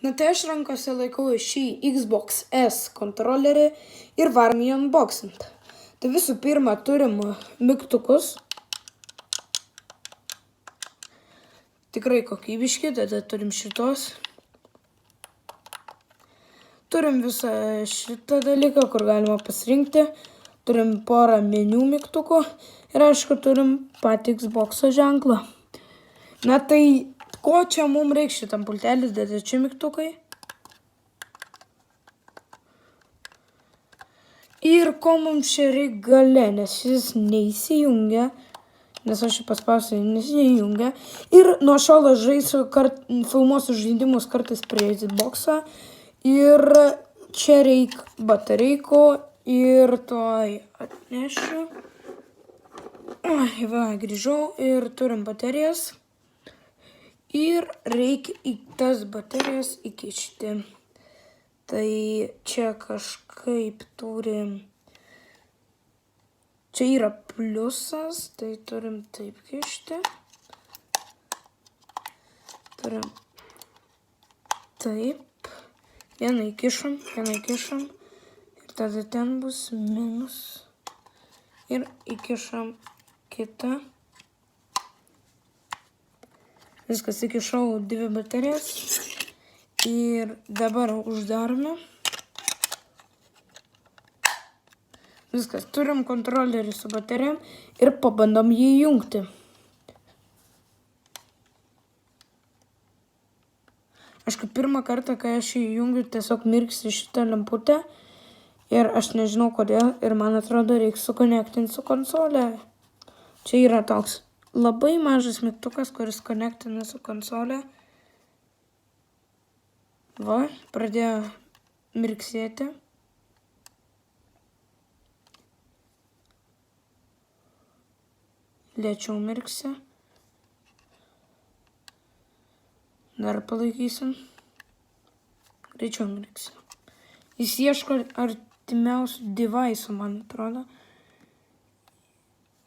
Na tai aš rankose laikau šį Xbox S kontrolerį ir varom jį unboxint. Tai visų pirma turim mygtukus. Tikrai kokybiški, tada turim šitos. Turim visą šitą dalyką, kur galima pasirinkti. Turim porą meniu mygtukų ir aišku turim patį Xbox'o ženklą. Na tai ko čia mums reikia šitam pultelis, dėti čia mygtukai. Ir ko mums čia reikia gale, nes šis neįsijungia, nes aš jį paspausiu, neįsijungia. Ir nuo šiol aš žaisiu, filmuosiu žaidimus kartais prie Xbox'o. Ir čia reikia batareiko ir tuoj atnešiu. Va, grįžau ir turim baterijas. Ir reikia į tas baterijas įkišti. Tai čia kažkaip turim. Čia yra pliusas, tai turim taip kišti. Turim taip. Vieną įkišam. Ir tada ten bus minus. Ir įkišam kitą. Viskas, įkišau 2 baterijas. Ir dabar uždarome. Viskas, turim kontrolerį su baterijom ir pabandom jį įjungti. Aišku, pirmą kartą, kai aš jį įjungiu, tiesiog mirksi šitą lemputę. Ir aš nežinau kodėl. Ir man atrodo, reikia sukonektinti su konsolė. Čia yra toks labai mažas mygtukas, kuris konektina su konsolė. Va, pradėjo mirksėti. Lėčiau mirksi. Dar palaikysim. Greičiau mirksi. Jis ieško artimiausių device'ų, man atrodo.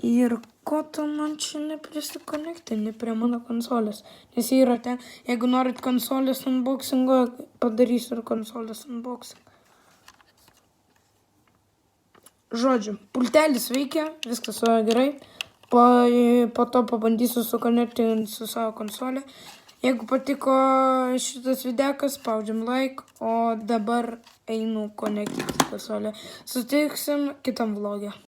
Ir ko tu man čia neprisikonektinti prie mano konsolės? Nes jie yra ten. Jeigu norit konsolės unboxingo, padarysiu ir konsolės unboxing. Žodžiu, pultelis veikia, viskas yra gerai. Po to pabandysiu sukonektinti su savo konsolė. Jeigu patiko šitas videokas, spaudžiam like, o dabar einu konektinti konsolę. Sutiksim kitam vlogė.